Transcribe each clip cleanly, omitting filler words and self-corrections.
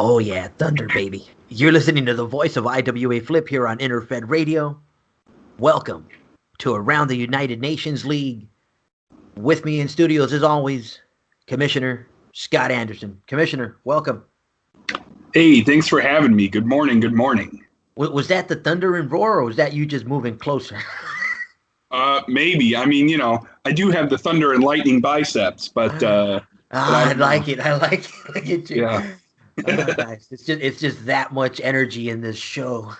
Oh yeah, Thunder baby. You're listening to the voice of IWA Flip here on Interfed Radio. Welcome to Around the United Nations League. With me in studios as always, Commissioner Scott Anderson. Commissioner, welcome. Hey, thanks for having me. Good morning. Good morning. Was that the thunder and roar, or was that you just moving closer? Maybe. I mean, I do have the thunder and lightning biceps, but I I don't know. like it. I like it. Look at you. Yeah. Nice. It's just that much energy in this show.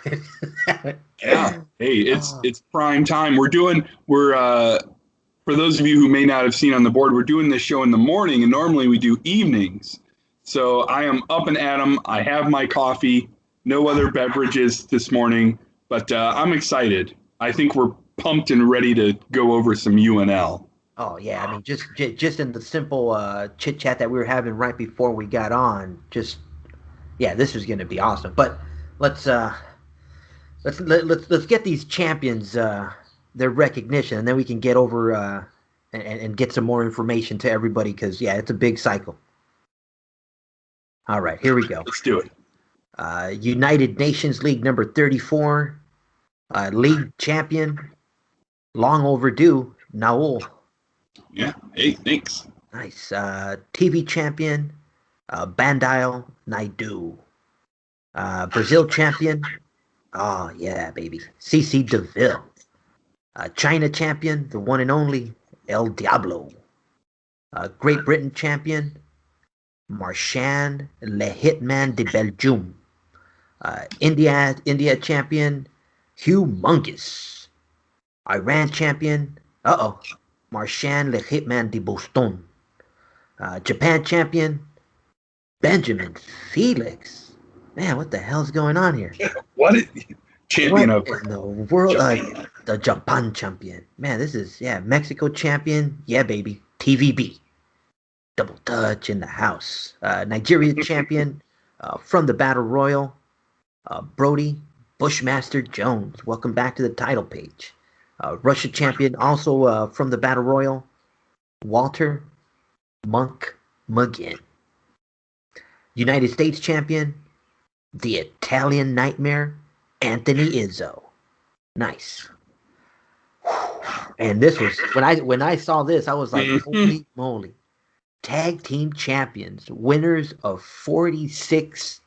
Yeah. Hey, it's Oh, it's prime time. We're for those of you who may not have seen on the board, we're doing this show in the morning, and normally we do evenings. So I am up and at 'em. I have my coffee, no other beverages this morning, but I'm excited. I think we're pumped and ready to go over some UNL. oh yeah. I mean, just in the simple chit chat that we were having right before we got on, just yeah, this is going to be awesome. But let's uh let's get these champions their recognition, and then we can get over and get some more information to everybody because yeah, it's a big cycle. All right, here we go. Let's do it. United Nations League number 34, league champion, long overdue, Naul. Yeah. Hey, thanks. Nice. TV champion, Bandile Naidu. Brazil champion, oh yeah, baby, CC DeVille. China champion, the one and only El Diablo. Great Britain champion, Marchand Le Hitman de Belgium. India champion, Humongous. Iran champion, Marchand Le Hitman de Boston. Japan champion, Benjamin Felix. Man, what the hell's going on here? What is champion What of in the world? Japan? The Japan champion. Man, this is, yeah, Mexico champion. Yeah, baby. TVB. Double touch in the house. Nigeria champion from the Battle Royal. Brody Bushmaster Jones. Welcome back to the title page. Russia champion also from the Battle Royal. Walter Monk McGinn. United States champion. The Italian Nightmare. Anthony Izzo. Nice. And this was when I saw this, I was like, holy moly. Tag team champions, winners of $46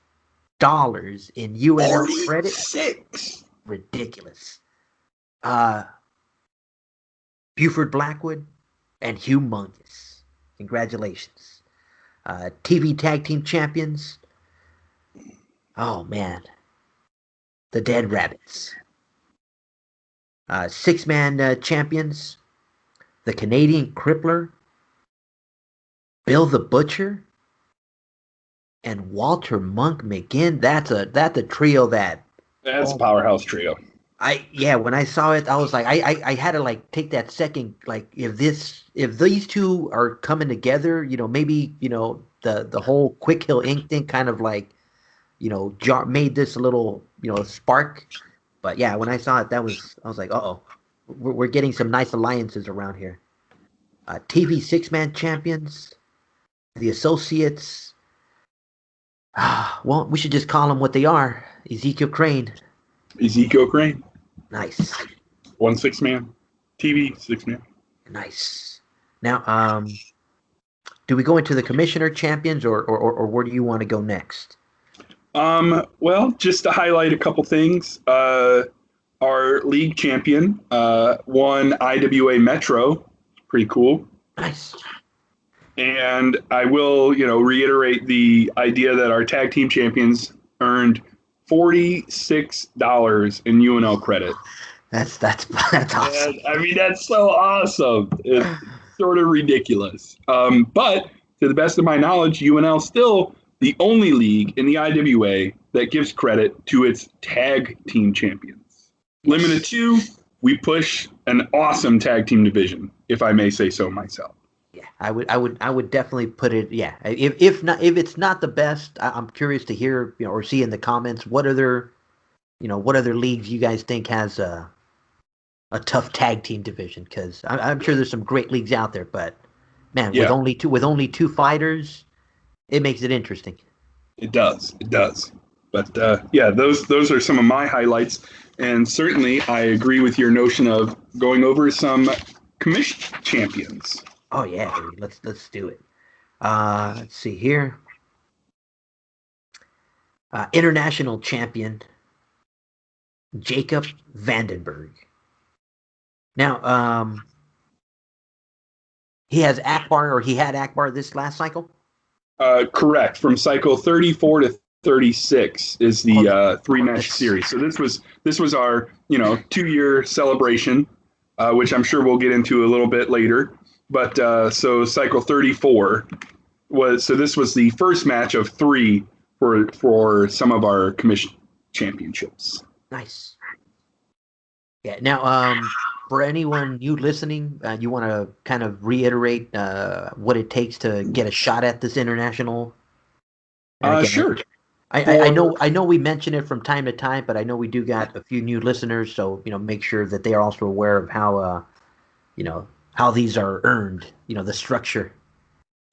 in UNL credit. 46. Ridiculous. Buford Blackwood and Humongous. Congratulations. TV tag team champions. Oh man. The Dead Rabbits. Six-man champions. The Canadian Crippler. Bill the Butcher. And Walter Monk McGinn. That's a trio that That's a powerhouse trio. when I saw it, I was like, I had to like take that second, like if these two are coming together, maybe the whole Quick Hill Inc. thing kind of like made this a little spark. But yeah, when I saw it, I was like, we're getting some nice alliances around here. TV six-man champions, the Associates. Well, we should just call them what they are. Ezekiel Crane. Ezekiel Crane, Nice. 1 6-man. TV 6-man. Nice. Now, do we go into the commissioner champions or where do you want to go next? Well, just to highlight a couple things. Our league champion won IWA Metro. Pretty cool. Nice. And I will, reiterate the idea that our tag team champions earned $46 in UNL credit. That's awesome. And, I mean, that's so awesome. It's sort of ridiculous. But to the best of my knowledge, UNL still the only league in the IWA that gives credit to its tag team champions. Limited 2, we push an awesome tag team division, if I may say so myself. Yeah, I would definitely put it. Yeah, if it's not the best, I'm curious to hear or see in the comments what other leagues you guys think has a tough tag team division, because I'm sure there's some great leagues out there, but man, Yeah. with only two fighters, it makes it interesting. It does. It does. But yeah, those are some of my highlights, and certainly I agree with your notion of going over some commission champions. Oh yeah, baby. Let's do it. Let's see here. International champion Jacob Vandenberg. Now, he has Akbar, or he had Akbar this last cycle. Correct. From cycle 34 to 36 is the three-match That's- series. So this was our 2-year celebration, which I'm sure we'll get into a little bit later. But so cycle 34 this was the first match of 3 for some of our commission championships. Nice. Yeah. Now, for anyone you listening, you want to kind of reiterate what it takes to get a shot at this international? And again, Sure. I know we mention it from time to time, but I know we do got a few new listeners, so make sure that they are also aware of how how these are earned, the structure.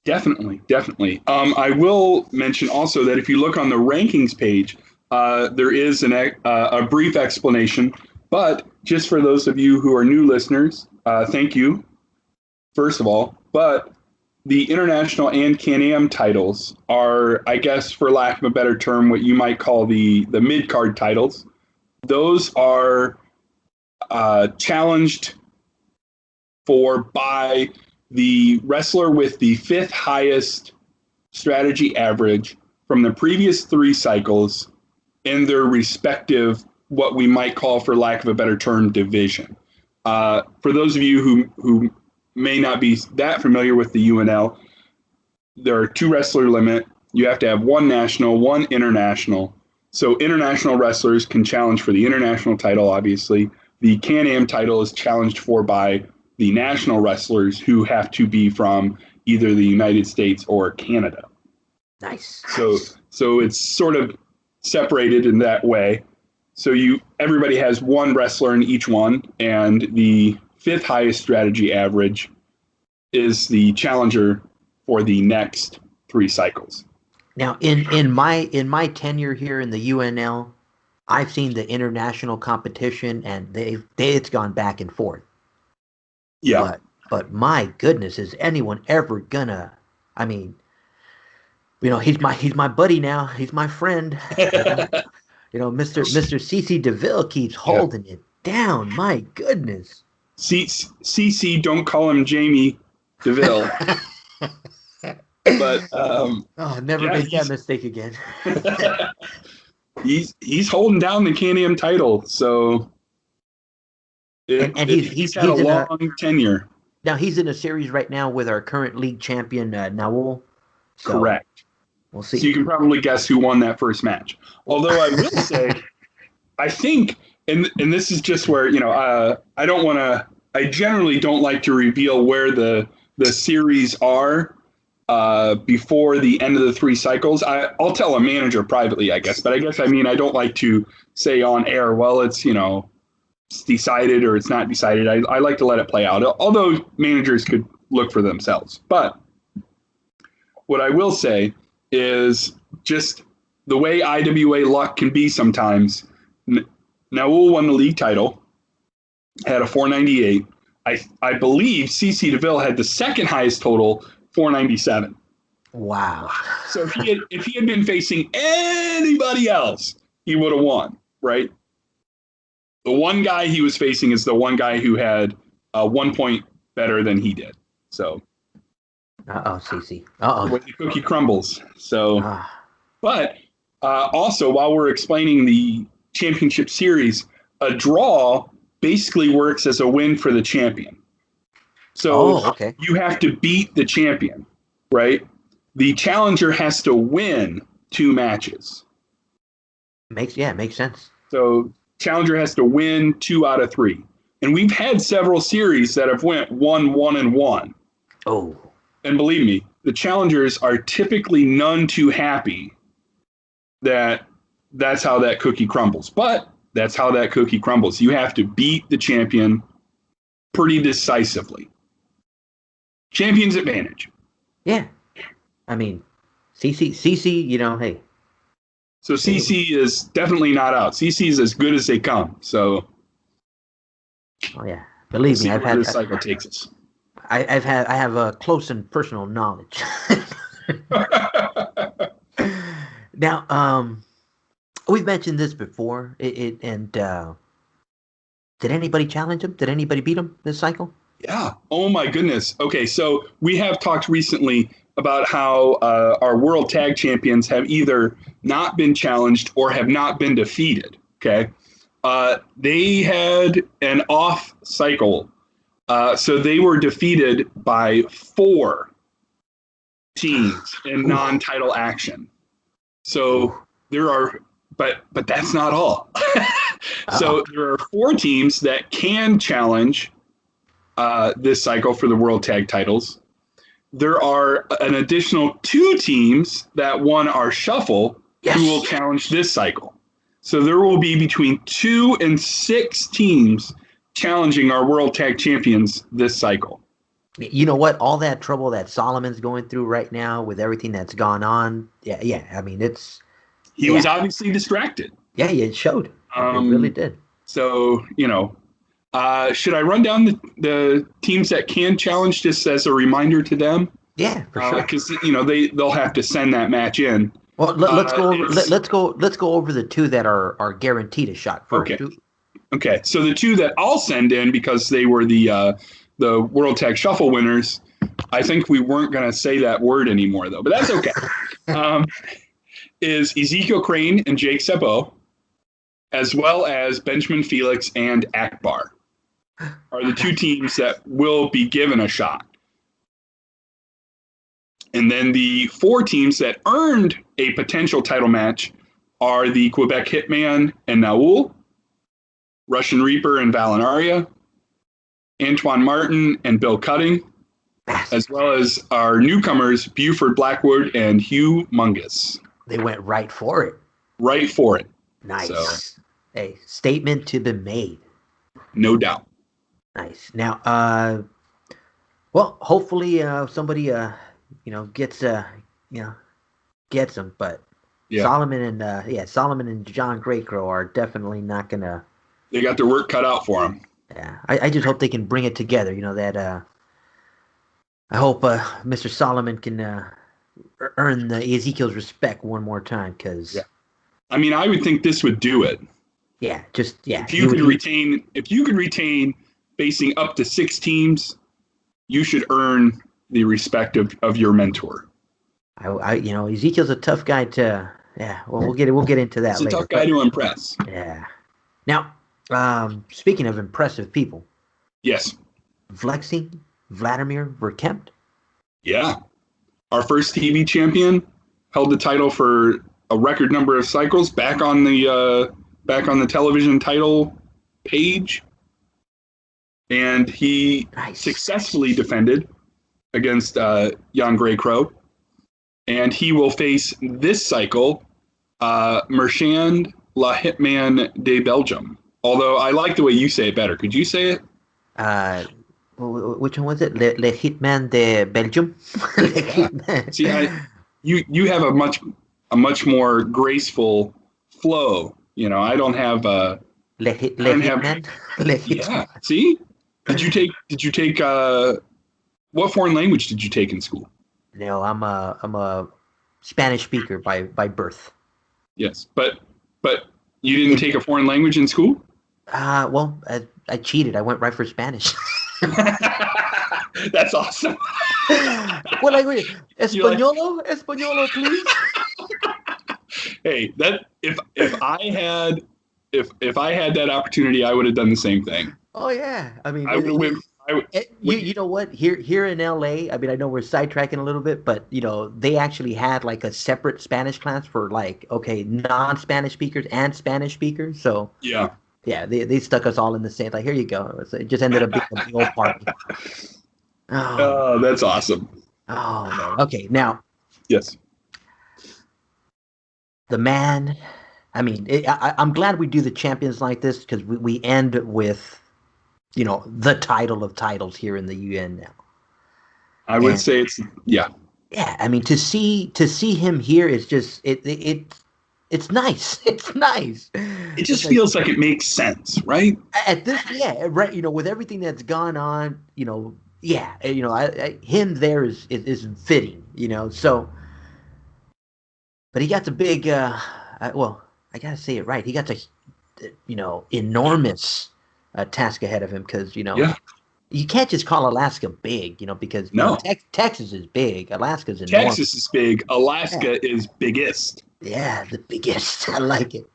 Definitely. I will mention also that if you look on the rankings page, there is a brief explanation. But just for those of you who are new listeners, thank you, first of all. But the international and Can-Am titles are, I guess, for lack of a better term, what you might call the mid-card titles. Those are challenged for by the wrestler with the 5th highest strategy average from the previous 3 cycles in their respective, what we might call, for lack of a better term, division. For those of you who may not be that familiar with the UNL, there are 2 wrestler limit. You have to have 1 national, 1 international. So international wrestlers can challenge for the international title, obviously. The Can-Am title is challenged for by the national wrestlers, who have to be from either the United States or Canada. Nice. So it's sort of separated in that way. So everybody has 1 wrestler in each one, and the 5th highest strategy average is the challenger for the next 3 cycles. Now, in my tenure here in the UNL, I've seen the international competition, and it's gone back and forth. Yeah. But my goodness, is anyone ever gonna? I mean, he's my buddy now. He's my friend. Mr. CC DeVille keeps holding it down. My goodness. CC, don't call him Jamie DeVille. But never make that mistake again. he's holding down the Can-Am title, so he's had a long tenure. Now he's in a series right now with our current league champion Naul. So correct. We'll see. So you can probably guess who won that first match. Although I will say, I think, and this is just where I generally don't like to reveal where the series are before the end of the 3 cycles. I'll tell a manager privately, I guess, but I don't like to say on air, well, it's it's decided or it's not decided. I like to let it play out, although managers could look for themselves. But what I will say is just the way IWA luck can be sometimes. Naul won the league title, had a 498. I believe CC DeVille had the 2nd highest total, 497. Wow. So if he had been facing anybody else, he would have won, right? The one guy he was facing is the one guy who had 1 point better than he did. So. CC. When the cookie crumbles. So. But also, while we're explaining the championship series, a draw basically works as a win for the champion. So you have to beat the champion, right? The challenger has to win 2 matches. Makes sense. So challenger has to win 2 out of 3. And we've had several series that have went 1-1-1. Oh. And believe me, the challengers are typically none too happy that that's how that cookie crumbles. But that's how that cookie crumbles. You have to beat the champion pretty decisively. Champion's advantage. Yeah. I mean, CC, hey, So CC is definitely not out. CC is as good as they come. So, oh yeah, we'll believe me, see where this cycle takes us. I have a close and personal knowledge. Now, we've mentioned this before. Did anybody challenge him? Did anybody beat him this cycle? Yeah. Oh my goodness. Okay, so we have talked recently about how our world tag champions have either not been challenged or have not been defeated. Okay. They had an off cycle. So they were defeated by 4 teams in non-title action. So there are, but that's not all. So there are 4 teams that can challenge this cycle for the world tag titles. There are an additional 2 teams that won our shuffle who will challenge this cycle. So there will be between 2 and 6 teams challenging our world tag champions this cycle. You know what? All that trouble that Solomon's going through right now with everything that's gone on. Yeah. I mean, he was obviously distracted. Yeah, it showed. It really did. So, should I run down the teams that can challenge just as a reminder to them? Yeah, for sure. Because they'll have to send that match in. Well, let's go over. Let's go over the 2 that are guaranteed a shot first. Okay. So the 2 that I'll send in because they were the World Tag Shuffle winners. I think we weren't going to say that word anymore though, but that's okay. Is Ezekiel Crane and Jake Sabo, as well as Benjamin Felix and Akbar, are the 2 teams that will be given a shot. And then the 4 teams that earned a potential title match are the Quebec Hitman and Naul, Russian Reaper and Valinaria, Antoine Martin and Bill Cutting, as well as our newcomers, Buford Blackwood and Hugh Mungus. They went right for it. Right for it. Nice. So, a statement to be made. No doubt. Nice. Now, well, hopefully somebody gets them, but Solomon and John Greycrow are definitely not gonna. They got their work cut out for them. Yeah, I just hope they can bring it together. I hope Mr. Solomon can earn Ezekiel's respect one more time, because. Yeah. I mean, I would think this would do it. Yeah, If you could retain facing up to 6 teams, you should earn the respect of your mentor. Ezekiel's a tough guy to. Yeah, well, we'll get into that later. He's a tough guy to impress. Yeah. Now, speaking of impressive people. Yes. Vladimir Verkempt. Yeah. Our first TV champion held the title for a record number of cycles back on the television title page. And he successfully defended against Jan Greycrow. And he will face this cycle Merchand La Hitman de Belgium. Although I like the way you say it better. Could you say it? Which one was it? Le Hitman de Belgium? See, you have a much more graceful flow. I don't have Le Hitman. Yeah. See, did you take what foreign language did you take in school? No, I'm a Spanish speaker by birth. Yes, but you didn't take a foreign language in school? Well, I cheated. I went right for Spanish. That's awesome. What language? Españolo, please. Hey, that if I had that opportunity, I would have done the same thing. Oh yeah, I mean, you know what? Here in LA, I mean, I know we're sidetracking a little bit, but they actually had like a separate Spanish class for non-Spanish speakers and Spanish speakers. So yeah, they stuck us all in the same. Like, here you go. It just ended up being a big old party. Oh, that's awesome. Oh man. Okay, now. Yes. The man. I mean, I'm glad we do the champions like this, because we end with, the title of titles here in the UNL. I would say it's. Yeah, I mean, to see him here is just it's It's nice. It's nice. It It's just like feels like it makes sense, right? at this, yeah, right. With everything that's gone on, yeah, him there is fitting. So, but he got the big. Well, I gotta say it right. He got the, enormous task ahead of him because Yeah. you can't just call Alaska big, because No. Texas is big, Alaska's enormous. Texas is big. Yeah, Alaska is biggest. yeah, the biggest. I like it.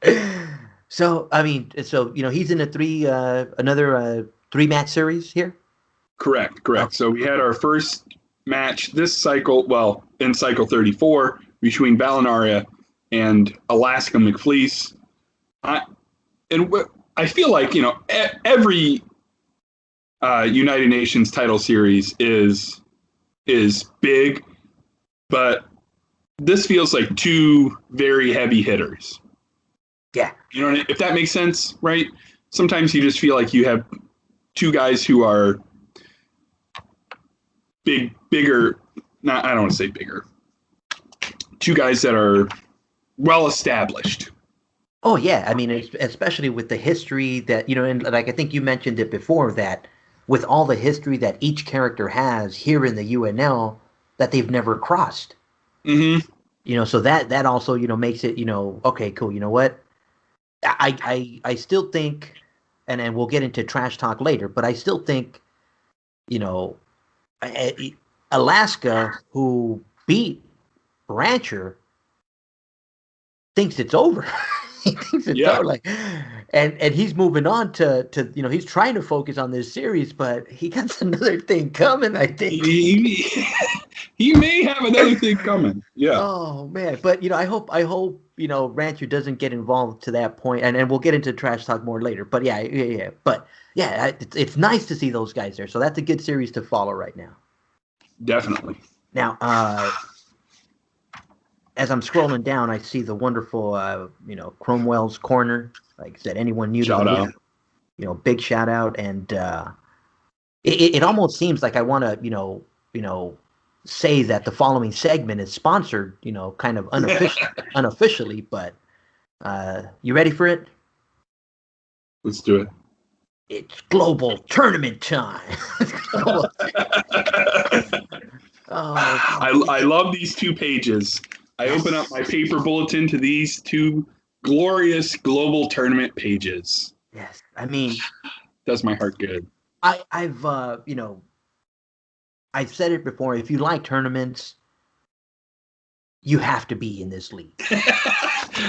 So I mean, he's in another 3-match series here. Correct. So we had our first match this cycle, well, in cycle 34, between Ballinaria and Alaska McFleece. I, and I feel like, every United Nations title series is big, but this feels like two very heavy hitters. Yeah. If that makes sense, right? Sometimes you just feel like you have two guys who are bigger. Not, I don't want to say bigger. Two guys that are well established. Oh yeah, I mean, especially with the history that and like I think you mentioned it before that with all the history that each character has here in the UNL that they've never crossed. Mm-hmm. So that also makes it okay, cool. You know what? I still think, and we'll get into trash talk later, but I still think you know Alaska, who beat Rancher, thinks it's over. He thinks it's over. Like, and he's moving on to he's trying to focus on this series, but he got another thing coming. I think he may have another thing coming. Yeah. Oh man, but I hope Rancher doesn't get involved to that point, and we'll get into trash talk more later. But yeah. But yeah, it's nice to see those guys there. So that's a good series to follow right now. Definitely. Now, as I'm scrolling down, I see the wonderful, Cromwell's Corner. Like I said, anyone new shout to the out. league, big shout out. And it almost seems like I want to, say that the following segment is sponsored, kind of unofficially. But you ready for it? Let's do it. It's global tournament time. I love these two pages. I open up my paper bulletin to these two glorious global tournament pages. Yes, I mean, does my heart good. I've I've said it before. If you like tournaments, you have to be in this league.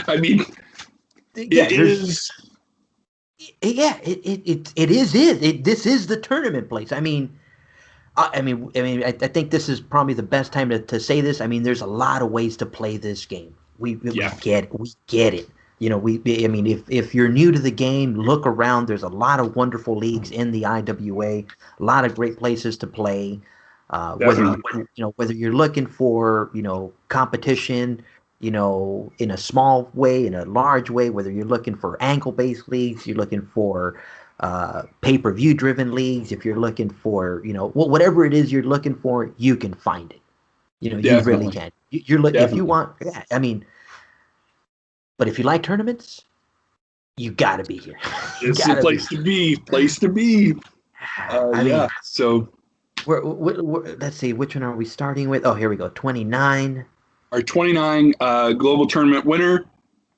I mean, it is. Yeah, it is it. This is the tournament place. I think this is probably the best time to say this. I mean, there's a lot of ways to play this game. We get it. We get it. If you're new to the game, look around. There's a lot of wonderful leagues in the IWA. A lot of great places to play. Whether you're looking for competition, in a small way, in a large way, whether you're looking for ankle-based leagues, you're looking for pay-per-view driven leagues, if you're looking for, whatever it is you're looking for, you can find it. You really can. You're looking if you want. Yeah, but if you like tournaments, you got to be here. It's a place to be. Place to be. So. Let's see, which one are we starting with? Oh, here we go. 29. Our 29 global tournament winner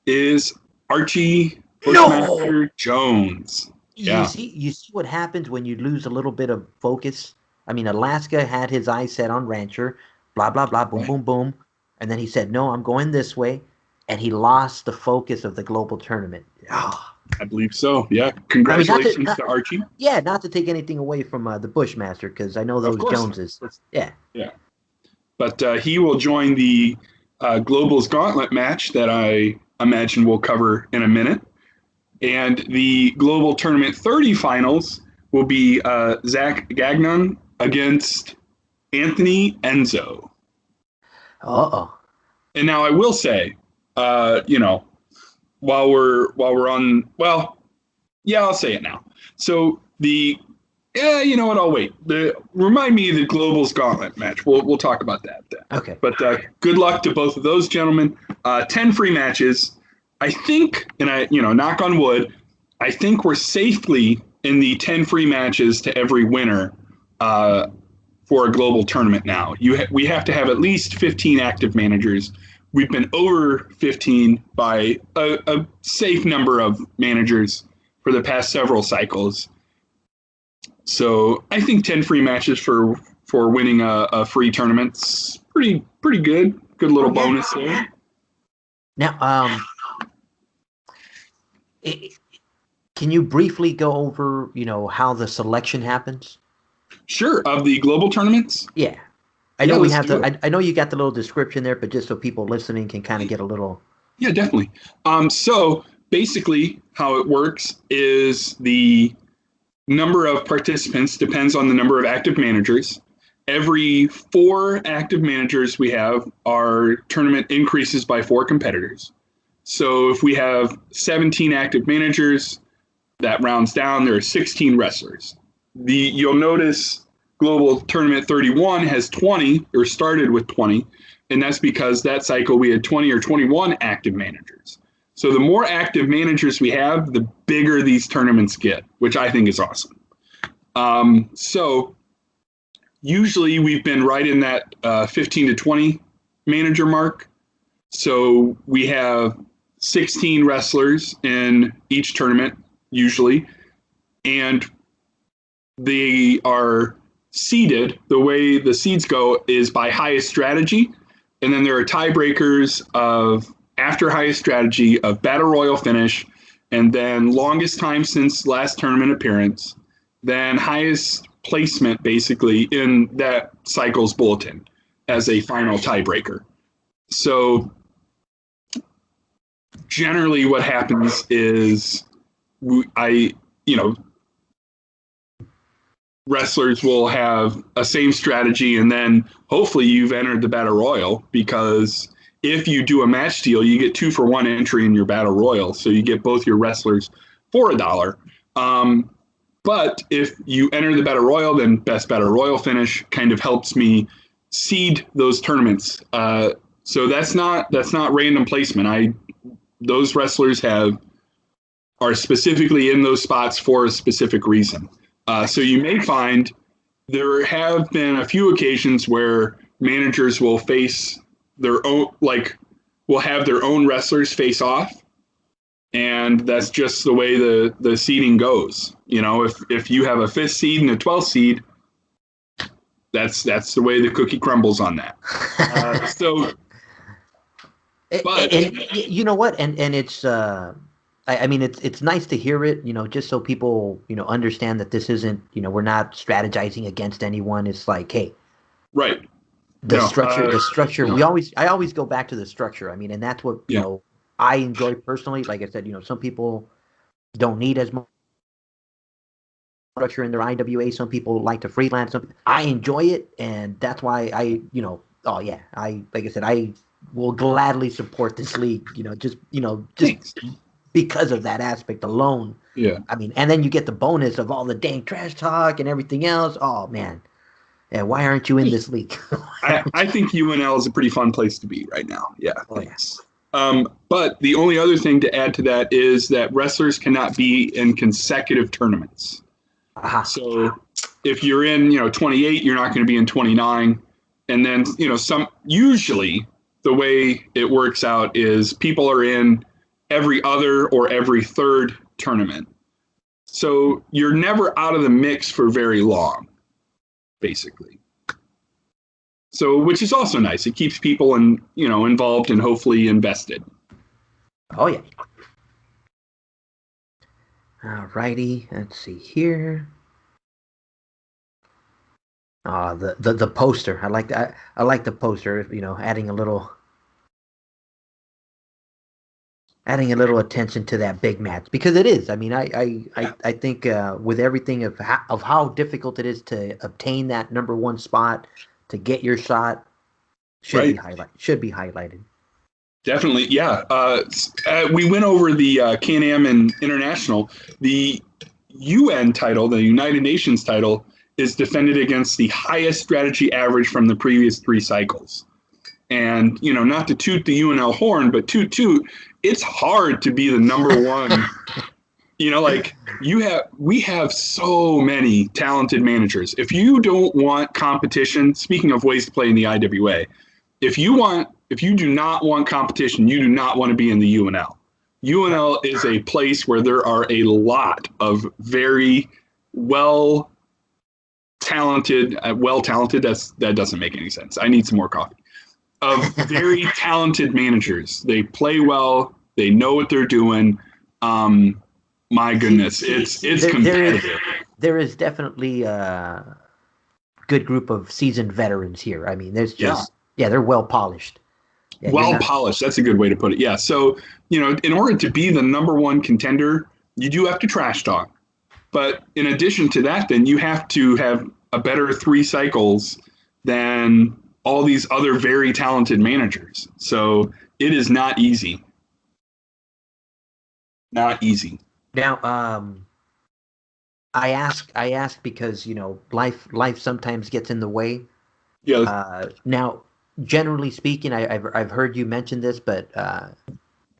is Archie Bushmaster Jones. You see what happens when you lose a little bit of focus? I mean, Alaska had his eyes set on Rancher, blah, blah, blah, boom, boom, boom. And then he said, no, I'm going this way. And he lost the focus of the global tournament. Oh. I believe so. Yeah. Congratulations to Archie. Yeah, not to take anything away from the Bushmaster, because I know those Joneses. Yeah. Yeah. But he will join the Global's Gauntlet match that I imagine we'll cover in a minute. And the Global Tournament 30 finals will be Zach Gagnon against Anthony Enzo. Uh-oh. And now I will say, while we're on, I'll say it now. So I'll wait. Remind me of the Global's Gauntlet match. We'll talk about that then. Okay. But good luck to both of those gentlemen. 10 free matches. I think, and knock on wood, I think we're safely in the 10 free matches to every winner for a global tournament now. We have to have at least 15 active managers. We've been over 15 by a safe number of managers for the past several cycles. So I think 10 free matches for winning a free tournament's pretty good. Good little bonus there. Now, can you briefly go over, how the selection happens? Sure. Of the global tournaments? Yeah. I know I know you got the little description there, but just so people listening can kind of get a little. Yeah, definitely. So basically how it works is the number of participants depends on the number of active managers. Every 4 active managers we have, our tournament increases by 4 competitors. So if we have 17 active managers, that rounds down, there are 16 wrestlers. You'll notice Global Tournament 31 has 20, or started with 20, and that's because that cycle we had 20 or 21 active managers. So the more active managers we have, the bigger these tournaments get, which I think is awesome. So usually we've been right in that 15 to 20 manager mark. So we have 16 wrestlers in each tournament, usually, and they are seeded. The way the seeds go is by highest strategy, and then there are tiebreakers of after highest strategy of battle royal finish, and then longest time since last tournament appearance, then highest placement basically in that cycle's bulletin as a final tiebreaker. So generally what happens is wrestlers will have a same strategy, and then hopefully you've entered the battle royal, because if you do a match deal, you get 2-for-1 entry in your battle royal. So you get both your wrestlers for $1. But if you enter the battle royal, then best battle royal finish kind of helps me seed those tournaments. So that's not random placement. Those wrestlers are specifically in those spots for a specific reason. So you may find there have been a few occasions where managers will face their own, will have their own wrestlers face off. And that's just the way the seeding goes. If you have a 5th seed and a 12th seed, that's the way the cookie crumbles on that. And you know what? And it's I mean it's nice to hear it, just so people, understand that this isn't, we're not strategizing against anyone. It's like, hey, right. The structure. I always go back to the structure. I mean, and that's what, I enjoy personally. Like I said, some people don't need as much structure in their IWA. Some people like to freelance. I enjoy it, and that's why like I said, I will gladly support this league. Just because of that aspect alone. Yeah. I mean, and then you get the bonus of all the dang trash talk and everything else. Oh man. Yeah, why aren't you in this league? I think UNL is a pretty fun place to be right now. Yeah. Oh, yes. But the only other thing to add to that is that wrestlers cannot be in consecutive tournaments. Uh-huh. So if you're in, 28, you're not going to be in 29. And then, usually the way it works out is people are in every other or every third tournament. So you're never out of the mix for very long, basically. So, which is also nice. It keeps people involved and hopefully invested. Oh yeah. All righty. Let's see here. The poster. I like that. I like the poster. Adding a little attention to that big match, because it is. I mean, I think with everything of how difficult it is to obtain that number 1 spot, to get your shot, should be highlighted. Definitely, yeah. We went over the Can-Am and International. The UN title, the United Nations title, is defended against the highest strategy average from the previous 3 cycles. And not to toot the UNL horn, but toot, it's hard to be the number one. Like we have so many talented managers. If you don't want competition, speaking of ways to play in the IWA, if you do not want competition, you do not want to be in the UNL. UNL is a place where there are a lot of very talented, that doesn't make any sense. I need some more coffee. Of very talented managers. They play well. They know what they're doing. My goodness, it's competitive. There is definitely a good group of seasoned veterans here. I mean, there's just they're well polished. Yeah, polished. That's a good way to put it. Yeah. So, in order to be the number one contender, you do have to trash talk. But in addition to that, then you have to have a better 3 cycles than all these other very talented managers. So it is not easy. Not easy. Now, I ask because life sometimes gets in the way. Yeah. Now, generally speaking, I've heard you mention this, but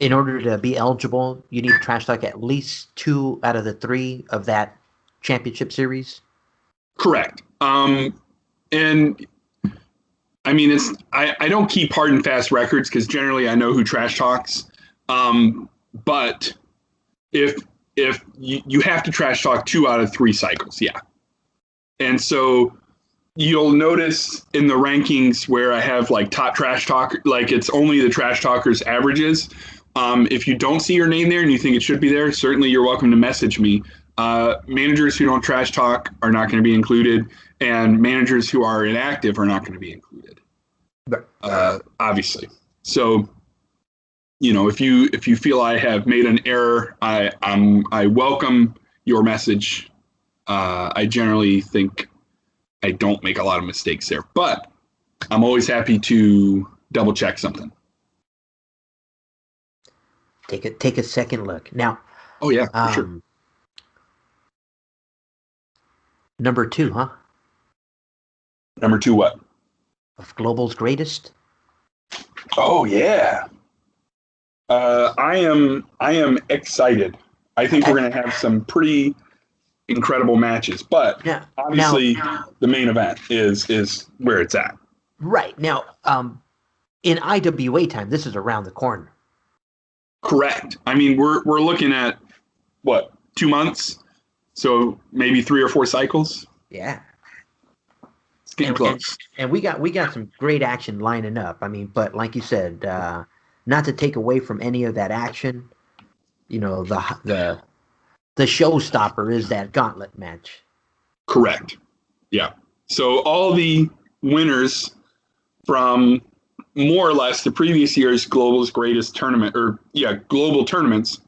in order to be eligible, you need to trash talk at least 2 out of the 3 of that championship series. Correct. And I mean, I don't keep hard and fast records because generally I know who trash talks. But if you have to trash talk 2 out of 3 cycles, yeah. And so you'll notice in the rankings where I have like top trash talk, like it's only the trash talkers averages. If you don't see your name there and you think it should be there, certainly you're welcome to message me. Managers who don't trash talk are not going to be included, and managers who are inactive are not going to be included. Obviously. So, if you feel I have made an error, I welcome your message. I generally think I don't make a lot of mistakes there, but I'm always happy to double check something. Take a second look now. Oh yeah, for sure. Number 2, huh? Number 2, what? Of Global's greatest. Oh yeah. I am excited. I think we're going to have some pretty incredible matches, but obviously the main event is where it's at. Right now, in IWA time, this is around the corner. Correct. I mean, we're looking at what, 2 months, so maybe 3 or 4 cycles. Yeah, it's getting close. And we got some great action lining up. I mean, but like you said, not to take away from any of that action, the showstopper is that gauntlet match. Correct. Yeah. So all the winners from more or less the previous year's Global's greatest tournament, global tournaments,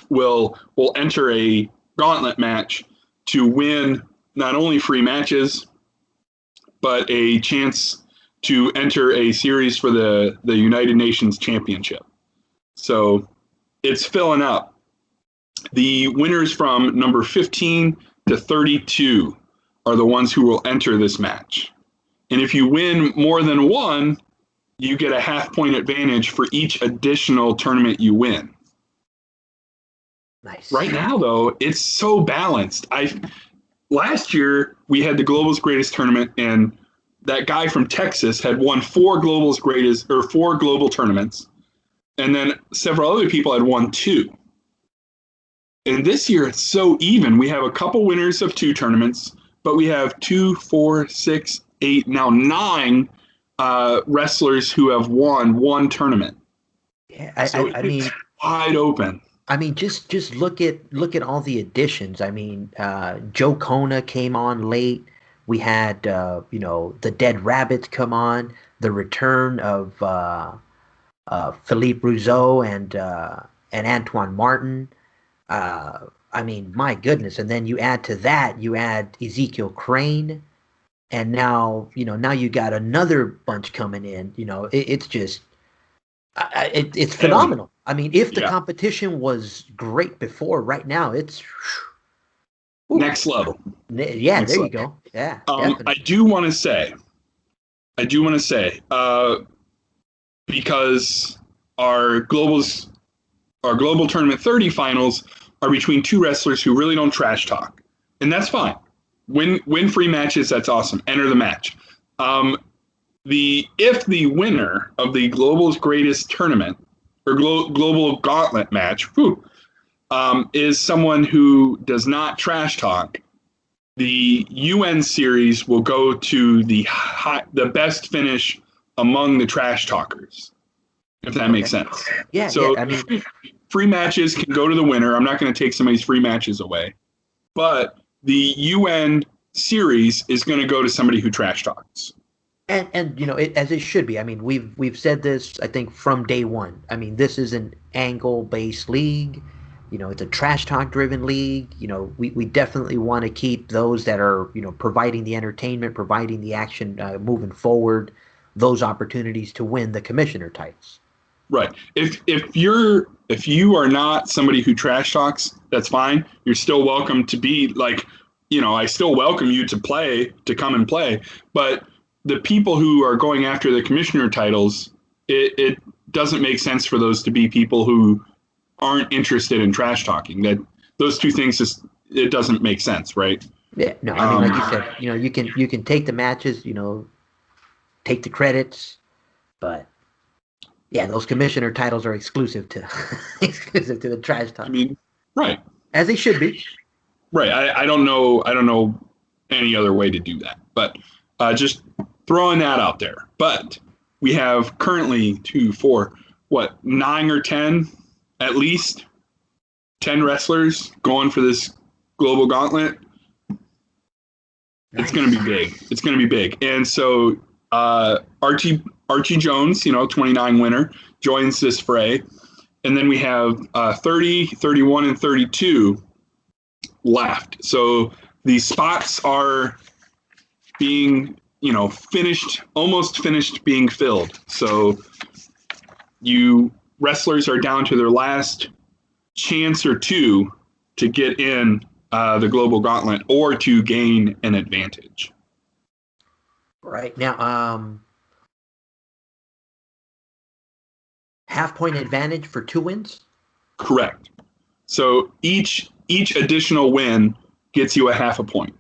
will enter a gauntlet match to win not only free matches, but a chance to enter a series for the United Nations Championship. So it's filling up. The winners from number 15 to 32 are the ones who will enter this match. And if you win more than one, you get a half-point advantage for each additional tournament you win. Nice. Right now, though, it's so balanced. Last year, we had the Global's Greatest tournament, and that guy from Texas had won 4 global tournaments, and then several other people had won 2. And this year, it's so even. We have a couple winners of 2 tournaments, but we have 2, 4, 6, 8, now 9 wrestlers who have won 1 tournament. Yeah, I mean, wide open. I mean, just look at all the additions. I mean, Joe Kona came on late. We had the Dead Rabbits come on. The return of Philippe Rousseau and Antoine Martin. I mean, my goodness! And then you add to that, Ezekiel Crane, and now you got another bunch coming in. It's just it's phenomenal. I mean, if the competition was great before, right now it's next level. Yeah, next there level. You go. Yeah. I do want to say, because our global tournament 30 finals are between two wrestlers who really don't trash talk, and that's fine. Win free matches. That's awesome. Enter the match. If the winner of the global's greatest tournament or global gauntlet match is someone who does not trash talk, the UN series will go to the best finish among the trash talkers, if that makes sense. Yeah, so yeah. I mean, free matches can go to the winner. I'm not going to take somebody's free matches away, but the UN series is going to go to somebody who trash talks. and as it should be. I mean, we've said this, I think, from day one. I mean, this is an angle-based league. It's a trash talk driven league. We definitely want to keep those that are, providing the entertainment, providing the action, moving forward, those opportunities to win the commissioner titles. Right. If you are not somebody who trash talks, that's fine. You're still welcome to be like, I still welcome you to come and play. But the people who are going after the commissioner titles, it doesn't make sense for those to be people who aren't interested in trash talking. That those two things it doesn't make sense, right? Yeah, no, I mean, like you said, you can take the matches, take the credits, but yeah, those commissioner titles are exclusive to the trash talk. I mean, right, as they should be. Right. I don't know any other way to do that, but just throwing that out there. But we have currently 9 or 10, at least 10 wrestlers going for this global gauntlet. Nice. It's going to be big. It's going to be big. And so Archie Jones, 29 winner, joins this fray. And then we have 30, 31, and 32 left. So these spots are being, almost finished being filled. So you wrestlers are down to their last chance or two to get in the global gauntlet or to gain an advantage. Right now, half-point advantage for 2 wins? Correct. So each additional win gets you a half a point.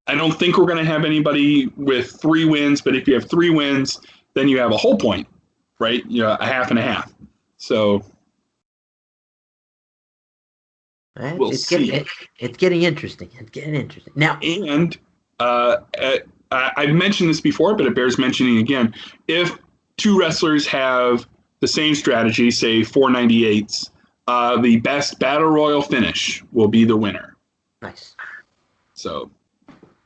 I don't think we're going to have anybody with 3 wins, but if you have 3 wins, then you have a whole point, right? A half and a half. So we'll see. It's getting interesting. It's getting interesting. Now, and I've mentioned this before, but it bears mentioning again. If 2 wrestlers have the same strategy, say 498s, the best battle royal finish will be the winner. Nice. So,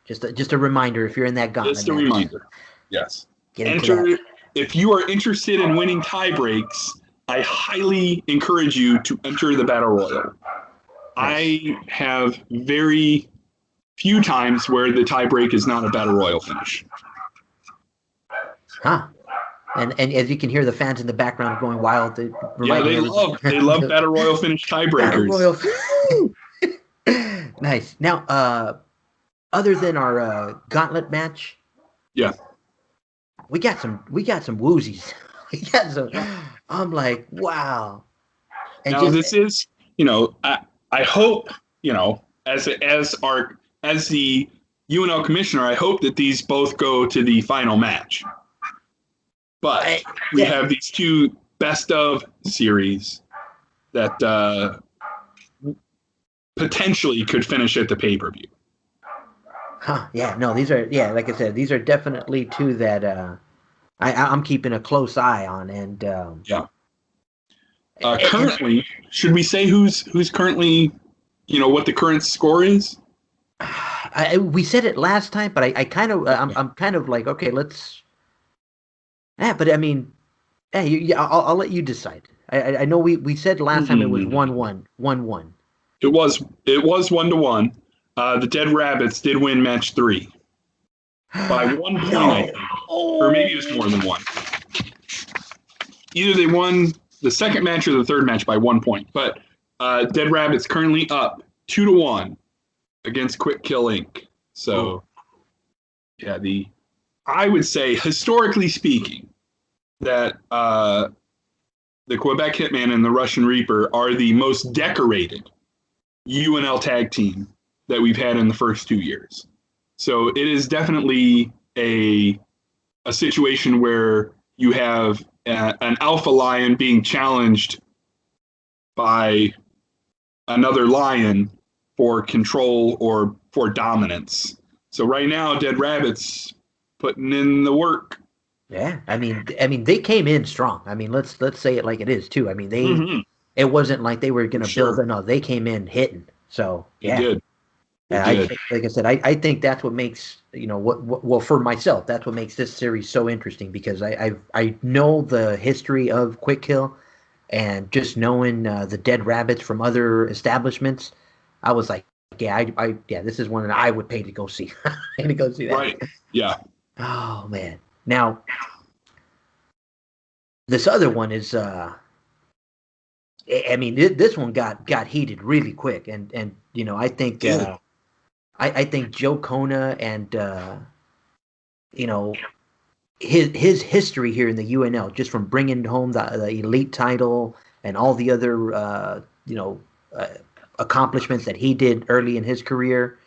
just a reminder, if you're in that gauntlet. Just a reminder. Yes. Enter. If you are interested in winning tie breaks, I highly encourage you to enter the battle royal. Nice. I have very few times where the tie break is not a battle royal finish. Huh. And as you can hear the fans in the background going wild. They love battle royal finish tiebreakers. Nice. Now, other than our gauntlet match, yeah, we got some woozies. We got some. I'm like, wow. And now this is, I hope, as the UNL commissioner, I hope that these both go to the final match. But we have these 2 best of series that potentially could finish at the pay-per-view. Huh, yeah, no, these are, like I said, these are definitely 2 that I'm keeping a close eye on. And currently, should we say who's currently, what the current score is? We said it last time, but I kind of, I'm kind of like, okay, let's. Yeah, but I mean, I'll let you decide. I know we said last time it was 1-1. It was 1-1. The Dead Rabbits did win match 3 by 1 point, I think. Or maybe it was more than 1. Either they won the second match or the third match by 1 point. But Dead Rabbits currently up 2-1 against Quick Kill Inc. So, I would say, historically speaking, that the Quebec Hitman and the Russian Reaper are the most decorated UNL tag team that we've had in the first 2 years. So it is definitely a situation where you have an alpha lion being challenged by another lion for control or for dominance. So right now, Dead Rabbit's putting in the work. Yeah, I mean, they came in strong. I mean, let's say it like it is too. I mean, it wasn't like they were going to build. No, they came in hitting. So They did. Like I said, I think that's what makes well, for myself, that's what makes this series so interesting, because I know the history of Quick Kill, and just knowing the Dead Rabbits from other establishments, I was like, yeah, this is one that I would pay to go see. To go see that. Right. Yeah. Oh man. Now, this other one is I mean, this one got heated really quick, and I think I think Joe Kona and his history here in the UNL, just from bringing home the elite title and all the other accomplishments that he did early in his career,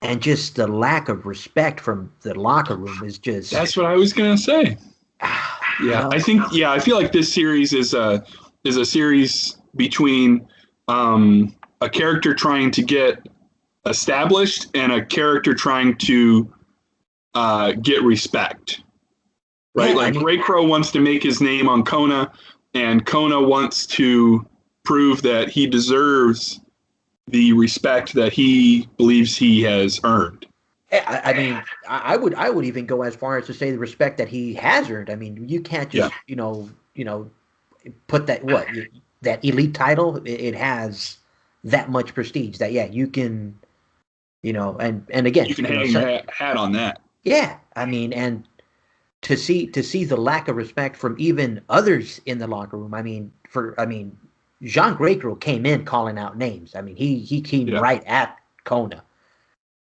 and just the lack of respect from the locker room is just. That's what I was gonna say. Yeah, I feel like this series is a series between a character trying to get established and a character trying to get respect. Right? Yeah, Ray Crow wants to make his name on Kona, and Kona wants to prove that he deserves the respect that he believes he has earned. I mean, I would even go as far as to say the respect that he has earned. I mean, you can't just put that elite title. It has that much prestige that you can, and again, you can hang your hat on that. Yeah, I mean, and to see the lack of respect from even others in the locker room. I mean, Jean Greycrow came in calling out names. I mean, he came right at Kona.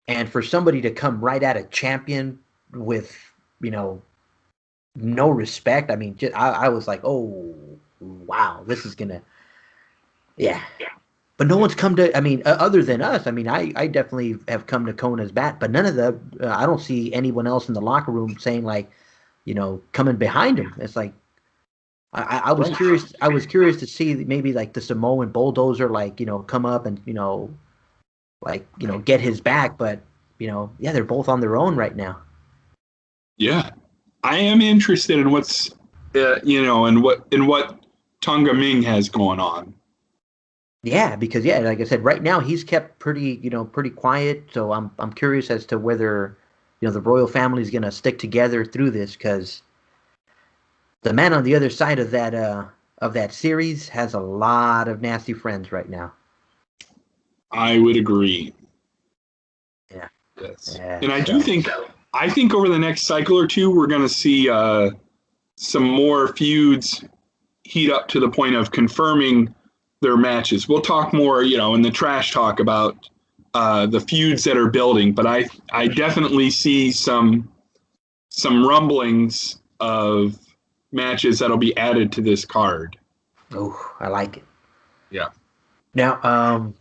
And for somebody to come right at a champion with, no respect, I mean, I was like, oh, wow, this is going to, yeah. But no one's come to, I mean, other than us. I mean, I definitely have come to Kona's bat, but none of I don't see anyone else in the locker room saying, like, coming behind him. It's like, I was curious. I was curious to see maybe like the Samoan bulldozer, like, come up and, get his back, but they're both on their own right now. Yeah, I am interested in what's in what Tonga Ming has going on. Yeah, because like I said, right now he's kept pretty quiet. So I'm curious as to whether the royal family is going to stick together through this, because the man on the other side of that series has a lot of nasty friends right now. I would agree. Yeah. Yes. Yeah, and I think over the next cycle or two, we're going to see some more feuds heat up to the point of confirming their matches. We'll talk more, in the trash talk about the feuds that are building, but I definitely see some rumblings of matches that'll be added to this card. Oh, I like it. Yeah. Now,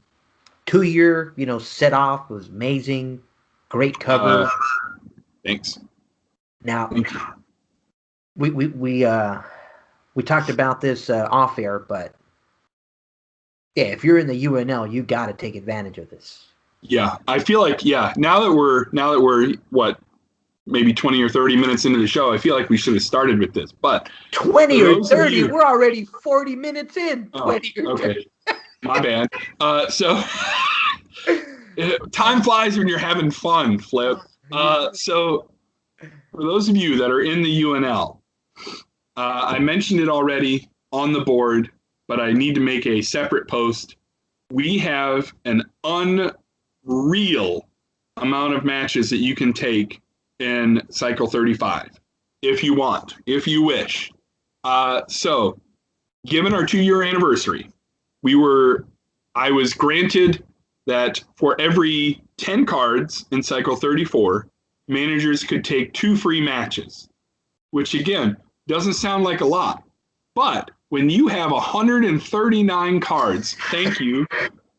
2-year, set off was amazing. Great cover. Thanks. Now, we talked about this off air, but yeah, if you're in the UNL, you got to take advantage of this. Yeah, I feel like now that we're what, maybe 20 or 30 minutes into the show, I feel like we should have started with this. But 20 or 30, we're already 40 minutes in. 20 or 30. Okay, my bad. So time flies when you're having fun, Flip. So for those of you that are in the UNL, I mentioned it already on the board, but I need to make a separate post. We have an unreal amount of matches that you can take in Cycle 35, if you want, if you wish. So, given our 2-year anniversary, I was granted that for every 10 cards in Cycle 34, managers could take 2 free matches, which again, doesn't sound like a lot, but when you have 139 cards, thank you,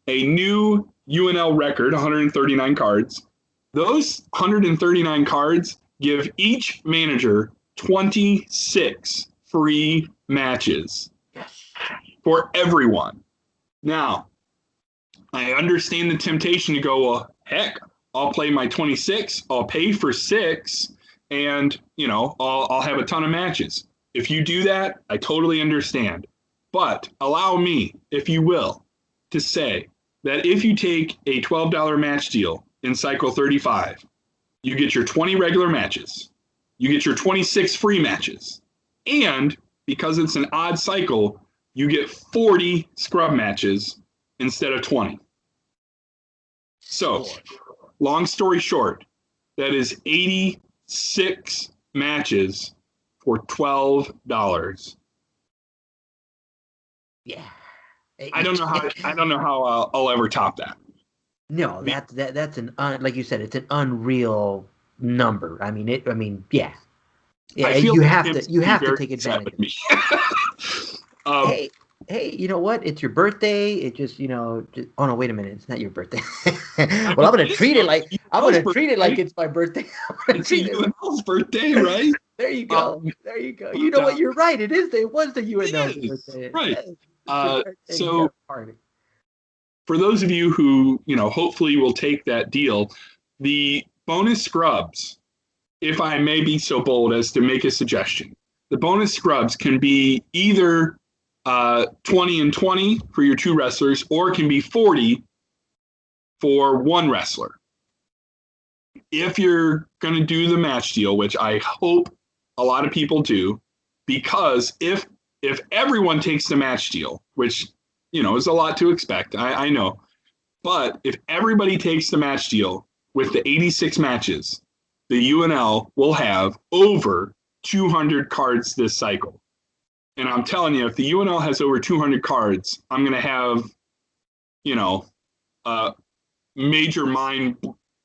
a new UNL record, 139 cards, those 139 cards give each manager 26 free matches for everyone. Now, I understand the temptation to go, well, heck, I'll play my 26, I'll pay for 6, and, I'll have a ton of matches. If you do that, I totally understand. But allow me, if you will, to say that if you take a $12 match deal in cycle 35, you get your 20 regular matches, you get your 26 free matches, and because it's an odd cycle, you get 40 scrub matches instead of 20. So, long story short, that is 86 matches for $12. Yeah. I don't know how I'll ever top that. No, that's like you said, it's an unreal number. I mean, yeah. Yeah, you have to take advantage of it. Hey, you know what? It's your birthday. It just, oh no, wait a minute. It's not your birthday. Well, I'm gonna treat it like it's my birthday. It's UNL's birthday, right? There you go. There you go. You know what? You're right. It was the UNL's birthday. Right. So for those of you who, hopefully will take that deal, the bonus scrubs, if I may be so bold as to make a suggestion, the bonus scrubs can be either 20 and 20 for your 2 wrestlers, or it can be 40 for 1 wrestler. If you're going to do the match deal, which I hope a lot of people do, because if everyone takes the match deal, which, is a lot to expect, I know, but if everybody takes the match deal with the 86 matches, the UNL will have over 200 cards this cycle. And I'm telling you, if the UNL has over 200 cards, I'm going to have, a major mind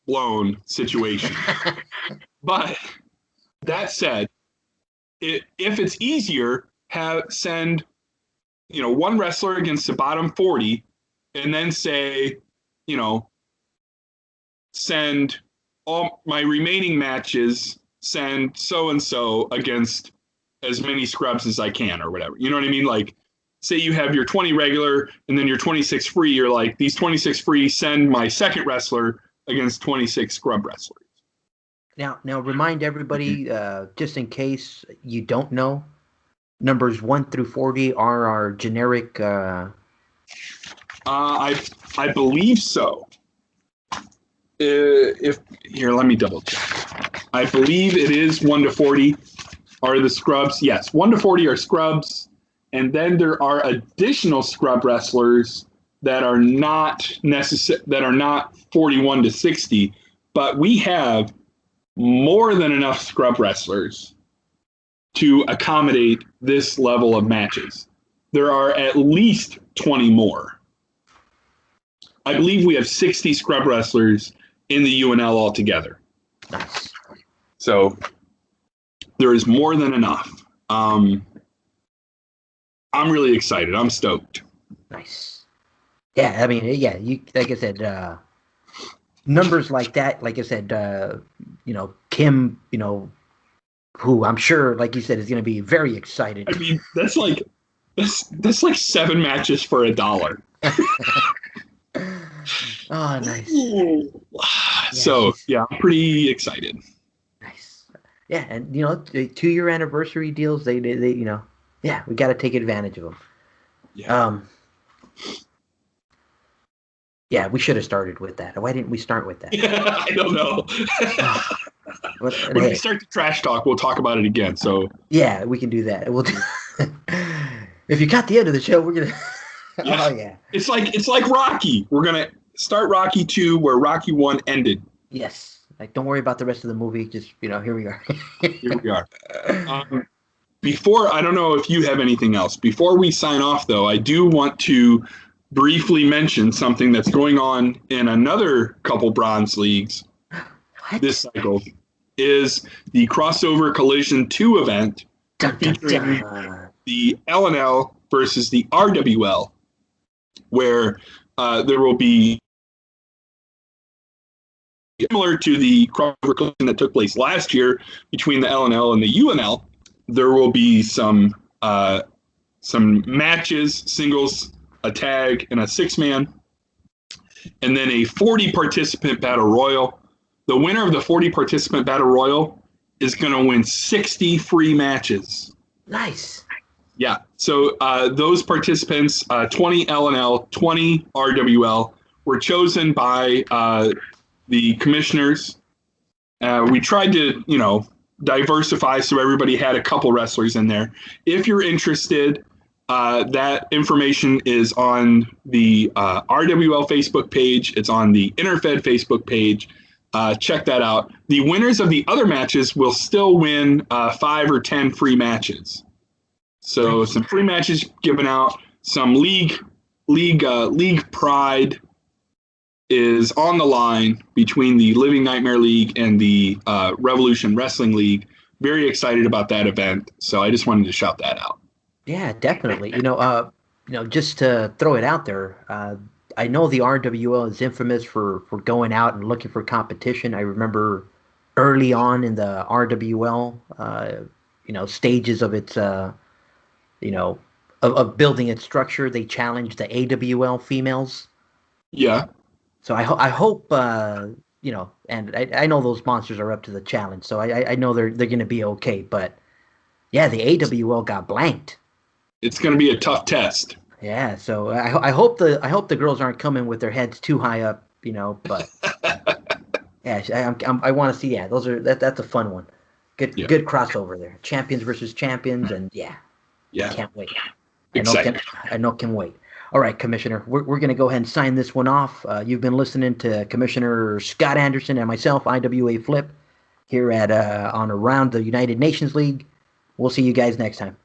blown situation. But that said, if it's easier, send, 1 wrestler against the bottom 40, and then say, send all my remaining matches, send so-and-so against as many scrubs as I can, or whatever. You know what I mean? Like, say you have your 20 regular and then your 26 free. You're like, these 26 free, send my second wrestler against 26 scrub wrestlers. Now remind everybody, just in case you don't know, numbers 1 through 40 are our generic. I believe so. Let me double check. I believe it is 1 to 40 are the scrubs. Yes, 1 to 40 are scrubs, and then there are additional scrub wrestlers that are not that are not 41 to 60, but we have more than enough scrub wrestlers to accommodate this level of matches. There are at least 20 more. I believe we have 60 scrub wrestlers in the UNL altogether. Nice. So there is more than enough. I'm really excited. I'm stoked. Nice. Yeah, I mean, yeah, you like I said, numbers like that, like I said, Kim, who I'm sure, like you said, is going to be very excited. I mean, that's like 7 matches for $1. Oh, nice. So, yeah, I'm pretty excited. Nice. Yeah, and, the 2-year anniversary deals, they we got to take advantage of them. Yeah. Yeah, we should have started with that. Why didn't we start with that? I don't know. When we start the trash talk, we'll talk about it again. So yeah, we can do that. We'll do. If you got the end of the show, we're gonna. Yeah. Oh yeah. It's like Rocky. We're gonna start Rocky 2 where Rocky 1 ended. Yes. Like, don't worry about the rest of the movie. Just here we are. Here we are. Before, I don't know if you have anything else. Before we sign off, though, I do want to briefly mention something that's going on in another couple bronze leagues. What? This cycle is the Crossover Collision 2 event featuring the LNL versus the RWL, where there will be, similar to the crossover collision that took place last year between the LNL and the UNL, there will be some matches, singles, a tag, and a 6-man, and then a 40-participant battle royal. The winner of the 40-participant battle royal is going to win 60 free matches. Nice. Yeah. So those participants, 20 LNL, 20 RWL, were chosen by the commissioners. We tried to, diversify so everybody had a couple wrestlers in there. If you're interested, that information is on the RWL Facebook page. It's on the Interfed Facebook page. Check that out. The winners of the other matches will still win 5 or 10 free matches. So some free matches given out. Some league pride is on the line between the Living Nightmare League and the Revolution Wrestling League. Very excited about that event. So I just wanted to shout that out. Yeah, definitely. Just to throw it out there, I know the RWL is infamous for going out and looking for competition. I remember early on in the RWL, stages of its, of building its structure, they challenged the AWL females. Yeah. So I hope, and I know those monsters are up to the challenge. So I know they're going to be okay. But yeah, the AWL got blanked. It's going to be a tough test. Yeah, so I hope the girls aren't coming with their heads too high up, But yeah, I want to see. Yeah, that's a fun one. Good crossover there. Champions versus champions, and yeah, can't wait. I know can wait. All right, Commissioner, we're gonna go ahead and sign this one off. You've been listening to Commissioner Scott Anderson and myself, IWA Flip, here at on Around the United Nations League. We'll see you guys next time.